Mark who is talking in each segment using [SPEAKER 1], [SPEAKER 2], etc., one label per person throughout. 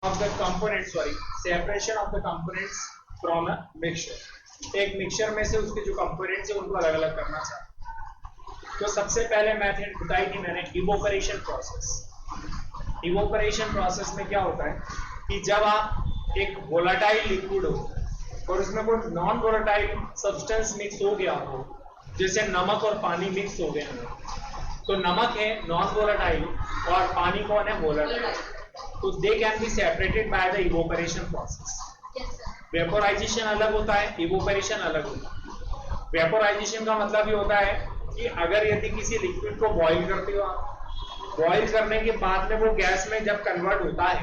[SPEAKER 1] of the components, sorry, separation of the components from a mixture. एक mixture में से उसके जो कंपोनेंट्स है उनको अलग अलग करना चाहते। तो सबसे पहले मेथड बताई थी मैंने, इवोपरेशन प्रोसेस। इवोपरेशन प्रोसेस में क्या होता है कि जब आप एक वोलेटाइल लिक्विड हो और उसमें कोई नॉन वोलेटाइल सब्सटेंस मिक्स हो गया हो, जैसे नमक और पानी मिक्स हो गए हो, तो नमक है नॉन वोलेटाइल और पानी कौन है, वोलेटाइल, तो they can be separated by the evaporation process. Vaporisation अलग होता है, इवोपरेशन अलग होता है। वेपोराइजेशन का मतलब ये होता है कि अगर यदि किसी लिक्विड को बॉईल करते हो आप, बॉईल करने के बाद में वो गैस में जब कन्वर्ट होता है,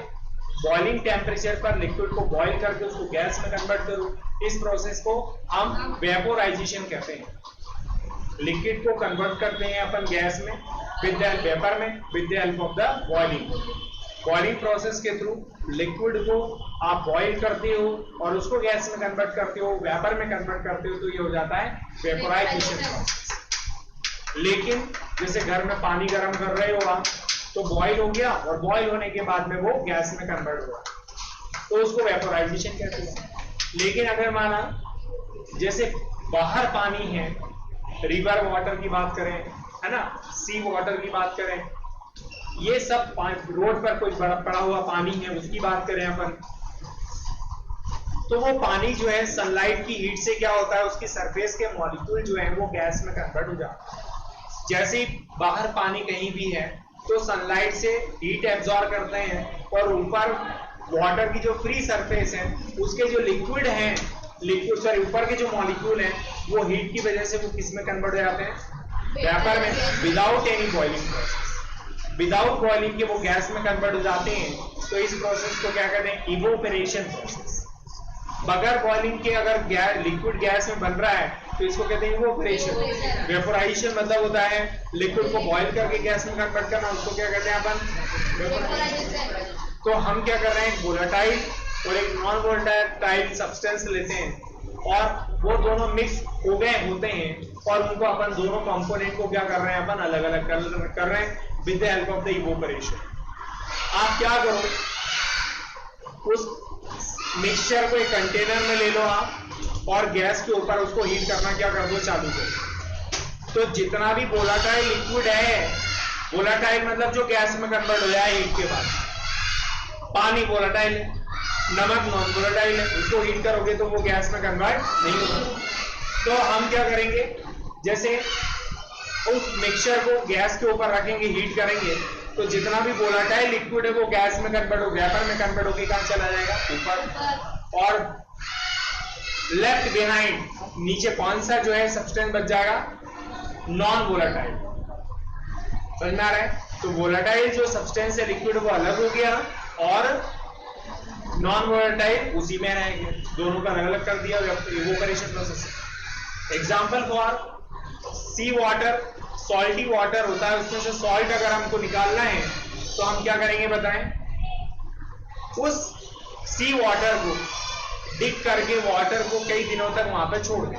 [SPEAKER 1] बॉइलिंग टेम्परेचर पर लिक्विड को बॉईल करके उसको गैस में कन्वर्ट करो, इस प्रोसेस को हम वेपोराइजेशन कहते हैं। लिक्विड को कन्वर्ट करते हैं अपन गैस में विद द वेपर में with the help of the boiling. Boiling process के थ्रू लिक्विड को आप बॉईल करते हो और उसको गैस में कन्वर्ट करते हो, वेपर में कन्वर्ट करते हो, तो ये हो जाता है वेपोराइजेशन प्रोसेस। लेकिन जैसे घर में पानी गर्म कर रहे हो आप, तो बॉईल हो गया और बॉईल होने के बाद में वो गैस में कन्वर्ट हुआ, तो उसको वेपोराइजेशन कहते हैं। लेकिन अगर माना जैसे बाहर पानी है, रिवर वाटर की बात करें, है ना, सी वाटर की बात करें, ये सब रोड पर कुछ बर्फ पड़ा हुआ पानी है उसकी बात करें अपन, तो वो पानी जो है सनलाइट की हीट से क्या होता है, उसकी सरफेस के मॉलिक्यूल जो है वो गैस में कन्वर्ट हो जाता है। जैसे ही बाहर पानी कहीं भी है तो सनलाइट से हीट एब्जॉर्ब करते हैं और ऊपर वाटर की जो फ्री सरफेस है उसके जो लिक्विड हैं, लिक्विड सॉरी ऊपर के जो मॉलिक्यूल हैं वो हीट की वजह से वो किस में कन्वर्ट हो जाते हैं, वेपर में, without any boiling process. Without boiling के वो गैस में कन्वर्ट हो जाते हैं, तो इस प्रोसेस को क्या कहते हैं, इवोपरेशन प्रोसेस। बगैर बॉइलिंग के अगर लिक्विड गैस में बन रहा है तो इसको कहते हैं इवोपरेशन। वेपोराइजेशन मतलब होता है लिक्विड को बॉईल करके गैस में कन्वर्ट करना, उसको क्या कहते हैं अपन, वेपोराइजेशन। तो हम क्या कर रहे हैं, वोलेटाइल और एक नॉन वोलेटाइल सब्सटेंस लेते हैं और वो दोनों मिक्स हो गए होते हैं और उनको अपन दोनों कंपोनेंट को क्या कर रहे हैं, अपन अलग अलग कर रहे हैं with the help of the evaporation. आप क्या करो, उस मिक्सचर को एक कंटेनर में ले लो आप और गैस के ऊपर उसको हीट करना क्या कर दो, चालू करो। तो जितना भी वोलेटाइल लिक्विड है, वोलेटाइल मतलब जो गैस में कन्वर्ट हो जाए हीट के बाद, पानी वोलेटाइल है, नमक नॉन वोलेटाइल है, उसको हीट करोगे तो वो गैस में कन्वर्ट नहीं होगा। तो हम क्या करेंगे, जैसे उस मिक्सचर को गैस के ऊपर रखेंगे, हीट करेंगे, तो जितना भी वोलेटाइल लिक्विड है वो गैस में कन्वर्ट हो, वेपर में कन्वर्ट होकर कहां चला जाएगा, ऊपर, और लेफ्ट बिहाइंड नीचे कौन सा जो है सब्सटेंस बच जाएगा, नॉन वोलेटाइल। समझ में आ रहा है? तो वोलेटाइल जो सब्सटेंस है लिक्विड वो अलग हो गया और नॉन वोलेटाइल उसी में रहेंगे, दोनों का अलग अलग कर दिया evaporation process. Example for sea water, salty water होता है, उसमें से सॉल्ट अगर हमको निकालना है तो हम क्या करेंगे बताएं, उस सी वाटर को डिग करके वाटर को कई दिनों तक वहां पर छोड़ दें,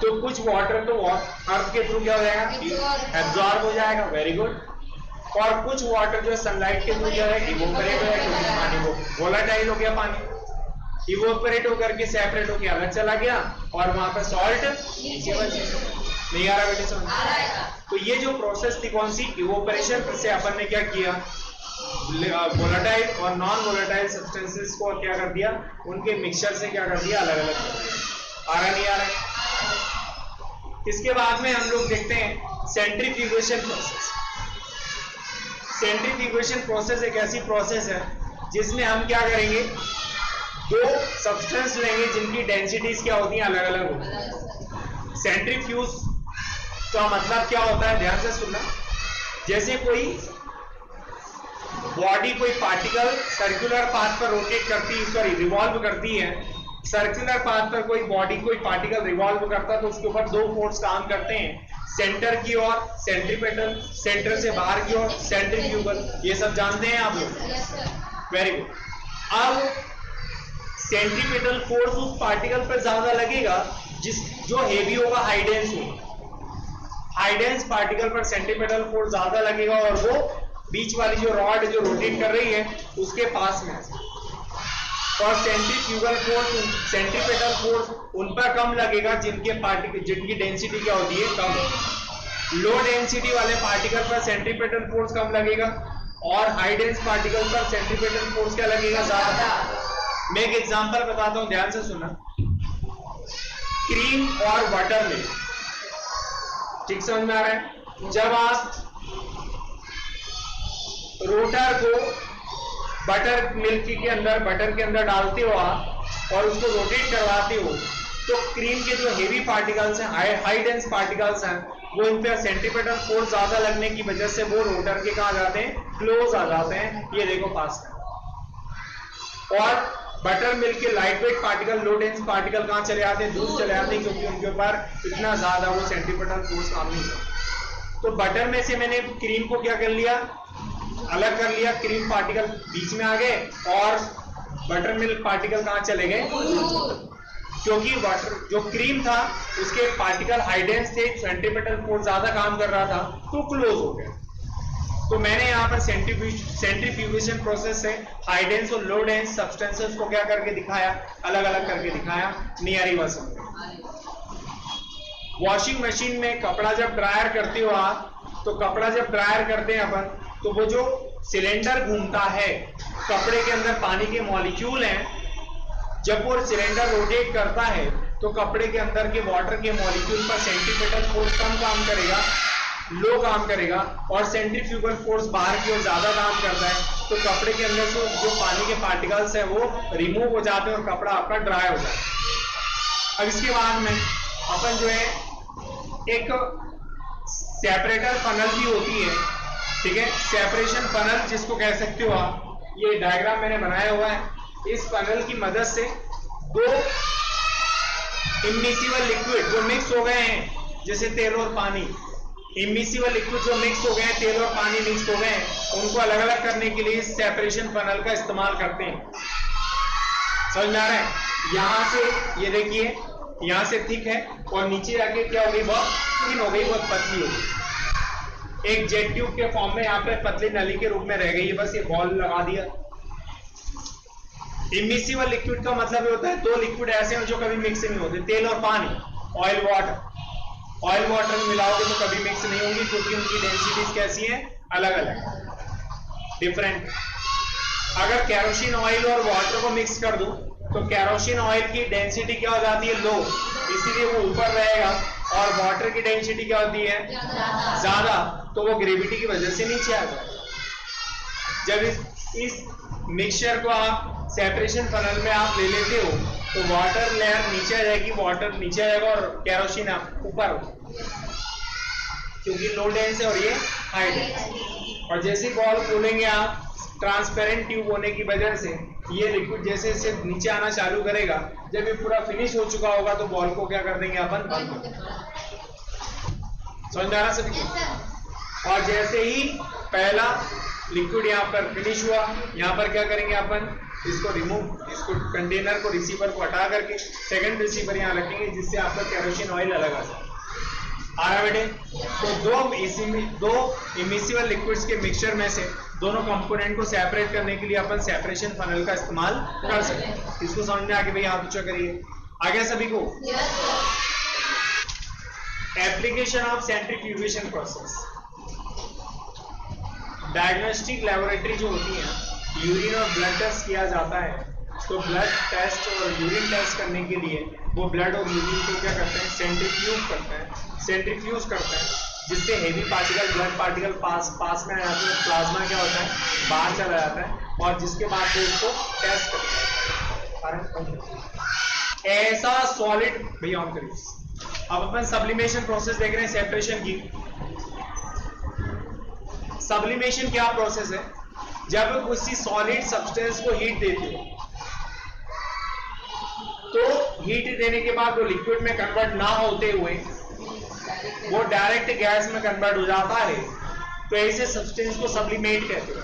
[SPEAKER 1] तो कुछ वाटर तो अर्थ के थ्रू क्या हो जाएगा, एब्जॉर्ब हो जाएगा, वेरी गुड, और कुछ वाटर जो है सनलाइट के थ्रू क्या है, इवोपरेट हो जाएगा, पानी को वोलेटाइल हो गया, पानी इवोपरेट होकर के सेपरेट होकर अलग चला गया और वहां पर सॉल्ट नीचे बच। नहीं आ रहा बेटे समझ? तो ये जो प्रोसेस थी कौन सी, इवोपरेशन से अपन ने क्या किया, वोलेटाइल और नॉन वोलेटाइल सब्सटेंसेस को क्या कर दिया, उनके मिक्सचर से क्या कर दिया, अलग अलग कर दिया। आ रहा नहीं आ रहा? इसके बाद में हम लोग देखते हैं सेंट्रीफ्यूगेशन प्रोसेस। सेंट्रीफ्यूगेशन प्रोसेस एक ऐसी प्रोसेस है जिसमें हम क्या करेंगे, दो सब्सटेंस लेंगे जिनकी डेंसिटीज क्या होती हैं, अलग अलग होती है। सेंट्रीफ्यूज का मतलब क्या होता है, ध्यान से सुनना, जैसे कोई बॉडी कोई पार्टिकल सर्कुलर पाथ पर रोटेट करती है, सॉरी रिवॉल्व करती है, सर्कुलर पाथ पर कोई बॉडी कोई पार्टिकल रिवॉल्व करता है तो उसके ऊपर दो फोर्स काम करते हैं, सेंटर की ओर सेंट्रीपेटल, सेंटर से बाहर की ओर सेंट्रीफ्यूगल, ये सब जानते हैं आप लोग, वेरी गुड। अब सेंट्रीपेटल फोर्स उस पार्टिकल पर ज्यादा लगेगा जो हेवी होगा, हाई डेंस होगा, हाई डेंस पार्टिकल पर सेंट्रीपेटल फोर्स ज्यादा लगेगा और वो बीच वाली जो रॉड जो रोटेट कर रही है उसके पास में, और सेंट्रीफ्यूगल फोर्स, सेंट्रीपेटल फोर्स उन पर कम लगेगा जिनकी डेंसिटी क्या होती है, कम। लो डेंसिटी वाले पार्टिकल पर सेंट्रीपेटल फोर्स कम लगेगा और हाई डेंस पार्टिकल पर सेंट्रीपेटल फोर्स क्या लगेगा, ज्यादा। मैं एक एग्जांपल बताता हूं, ध्यान से सुनना। क्रीम और बटर मिल्क, ठीक समझ में आ रहा है? जब आप रोटर को बटर के अंदर डालते हो आप और उसको रोटेट करवाते हो, तो क्रीम के जो हेवी पार्टिकल्स हैं, हाई डेंस पार्टिकल्स हैं, वो इन पे सेंट्रीपेटल फोर्स ज्यादा लगने की वजह से वो रोटर के कहां जाते हैं, क्लोज आ जाते हैं। ये देखो पास में। और बटर मिल्क के लाइट वेट पार्टिकल, लो डेंस पार्टिकल कहां चले जाते हैं, दूर चले जाते हैं, क्योंकि उनके ऊपर इतना ज्यादा वो सेंट्रीपेटल फोर्स काम नहीं करता। तो बटर में से मैंने क्रीम को क्या कर लिया, अलग कर लिया, क्रीम पार्टिकल बीच में आ गए और बटर मिल्क पार्टिकल कहां चले गए, क्योंकि बटर जो क्रीम था उसके पार्टिकल हाई डेंस थे, सेंट्रीपेटल फोर्स ज्यादा काम कर रहा था, तो क्लोज हो गया। तो मैंने यहां पर सेंट्रीफ्यूगेशन प्रोसेस से हाई डेंस और लो डेंस सब्सटेंसेस को क्या करके दिखाया, अलग अलग करके दिखाया नियरी वर्सन में। वॉशिंग मशीन में कपड़ा जब ड्रायर करते हो आप, तो कपड़ा जब ड्रायर करते हैं अपन, तो वो जो सिलेंडर घूमता है, कपड़े के अंदर पानी के मॉलिक्यूल हैं, जब वो सिलेंडर रोटेट करता है तो कपड़े के अंदर के वाटर के मॉलिक्यूल पर सेंट्रीपेटल फोर्स कम काम करेगा, लो काम करेगा, और सेंट्रीफ्यूगल फोर्स बाहर की ओर ज्यादा काम करता है। तो कपड़े के अंदर से जो पानी के पार्टिकल्स है वो रिमूव हो जाते हैं और कपड़ा आपका ड्राई हो जाता है। अब इसके बाद में अपन जो है एक सेपरेटर फनल भी होती है, ठीक है, सेपरेशन फनल जिसको कह सकते हो आप, ये डायग्राम मैंने बनाया हुआ है। इस फनल की मदद से दो इमिसिबल लिक्विड जो मिक्स हो गए हैं, जैसे तेल और पानी, इमिसिबल लिक्विड जो मिक्स हो गए हैं, तेल और पानी मिक्स हो गए हैं, उनको अलग अलग करने के लिए सेपरेशन फनल का इस्तेमाल करते हैं। समझ में आ रहा है? यहां से ये देखिए, यहां से थिक है और नीचे आके क्या हो गई, बहुत थिन हो गई, बहुत पतली हो गई, एक जेट ट्यूब के फॉर्म में यहाँ पे पतली नली के रूप में रह गई है। बस ये बॉल लगा दिया। इमिसिबल लिक्विड का मतलब होता है दो लिक्विड ऐसे हैं जो कभी मिक्स नहीं होते, तेल और पानी, ऑयल वाटर। ऑयल वाटर में मिलाओगे तो कभी मिक्स नहीं होंगी, क्योंकि उनकी डेंसिटीज कैसी हैं, अलग अलग, डिफरेंट। अगर केरोसिन ऑयल और वाटर को मिक्स कर दूं तो केरोसिन ऑयल की डेंसिटी क्या हो जाती है, लो, इसीलिए वो ऊपर रहेगा, और वाटर की डेंसिटी क्या होती है, ज्यादा, तो वो ग्रेविटी की वजह से नीचे आ जाएगा। जब इस मिक्सचर को आप सेपरेशन फनल में आप ले लेते हो तो वाटर लेयर नीचे आ जाएगी, वाटर नीचे आ जाएगा और केरोसिन ऊपर, क्योंकि लो डेंस है और ये हाई डेंस। और जैसे बॉल खोलेंगे आप, ट्रांसपेरेंट ट्यूब होने की वजह से ये लिक्विड जैसे जैसे नीचे आना चालू करेगा, जब ये पूरा फिनिश हो चुका होगा तो बॉल को क्या कर देंगे अपन, बंद कर देंगे। समझ में आ रहा सभी? और जैसे ही पहला लिक्विड यहाँ पर फिनिश हुआ, यहाँ पर क्या करेंगे अपन, इसको रिमूव, इसको कंटेनर को, रिसीवर को हटा करके सेकंड रिसीवर यहाँ रखेंगे, जिससे आपका केरोसिन ऑयल अलग आ जाए। आ रहा बेटे? तो दो इमिसिबल लिक्विड्स के मिक्सचर में से दोनों कंपोनेंट को सेपरेट करने के लिए अपन सेपरेशन फनल का इस्तेमाल कर सकते हैं। इसको समझ में आके भाई हाथ ऊंचा करिए। आ गया सभी को? Application of centrifugation process. Diagnostic laboratory जो होती है, यूरिन और ब्लड टेस्ट किया जाता है, तो ब्लड टेस्ट और यूरिन टेस्ट करने के लिए वो ब्लड और यूरिन को क्या करते हैं, सेंट्रीफ्यूज करते हैं, जिससे heavy particle, blood particle pass में आ जाते हैं, प्लाज्मा क्या होता है, बाहर चला जाता है, और जिसके बाद वो उसको टेस्ट करते हैं। ऐसा सॉलिड, भैया ऑन करिए। अब अपन सब्लिमेशन प्रोसेस देख रहे हैं सेपरेशन की। सब्लिमेशन क्या प्रोसेस है? जब किसी सॉलिड सब्सटेंस को हीट देते हो, तो हीट देने के बाद वो लिक्विड में कन्वर्ट ना होते हुए वो डायरेक्ट गैस में कन्वर्ट हो जाता है, तो ऐसे सब्सटेंस को सब्लिमेट कहते हैं।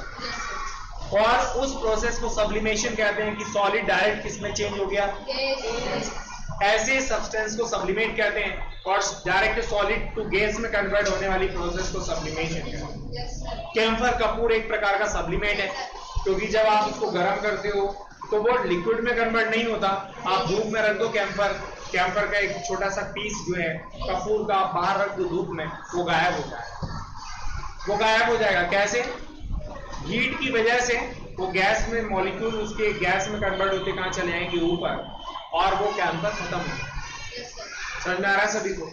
[SPEAKER 1] और उस प्रोसेस को सब्लिमेशन कहते हैं कि सॉलिड डायरेक्ट किस में चेंज हो गया, ऐसे सब्सटेंस को सब्लिमेट कहते हैं, और डायरेक्ट सॉलिड टू गैस में कन्वर्ट होने वाली प्रोसेस को सब्लिमेशन कहते हैं। कैम्फर कपूर एक प्रकार का सब्लिमेट है, क्योंकि जब आप उसको गर्म करते हो तो वो लिक्विड में कन्वर्ट नहीं होता। आप धूप में रख दो कैंपर का एक छोटा सा पीस जो है कपूर का, आप बाहर रख दो धूप में, वो गायब हो जाएगा। कैसे? हीट की वजह से वो गैस में मॉलिक्यूल उसके गैस में कन्वर्ट होते कहां चले जाएंगे? ऊपर, और वो कैंपर खत्म हो जाएगा। समझ में आ रहा है सभी को?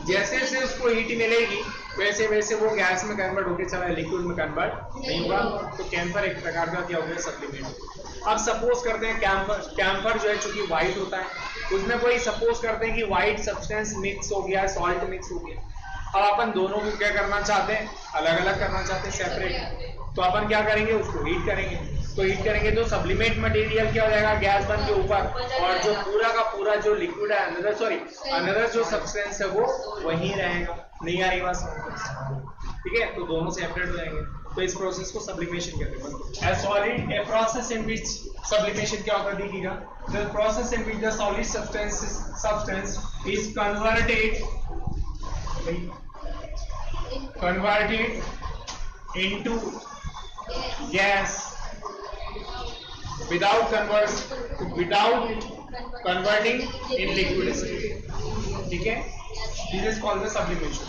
[SPEAKER 1] जैसे जैसे उसको हीट मिलेगी वैसे वैसे वो गैस में कन्वर्ट होकर चला, लिक्विड में कन्वर्ट नहीं होगा। तो कैंपर एक प्रकार का क्या हो गया? सप्लीमेंट। अब सपोज करते हैं कैंपर जो है चूंकि व्हाइट होता है, उसमें कोई सपोज करते हैं कि व्हाइट सब्सटेंस मिक्स हो गया, सॉल्ट मिक्स हो गया। अब अपन दोनों को क्या करना चाहते हैं? अलग अलग करना चाहते हैं, सेपरेट। तो अपन क्या करेंगे? उसको हीट करेंगे। तो हीट करेंगे तो सब्लिमेट मटेरियल क्या हो जाएगा? गैस बन के ऊपर, और जो पूरा का पूरा जो लिक्विड है अनदर जो सब्सटेंस है वो वहीं रहेगा। नहीं आ रही बात समझ? ठीक है, तो दोनों सेपरेट हो जाएंगे। तो इस प्रोसेस को सब्लिमेशन कहते हैं। ए solid, a process in which sublimation क्या होता है? देखिएगा, the process in which the solid substance is converted into gas without converting in liquid state. ठीक है, this is called the sublimation.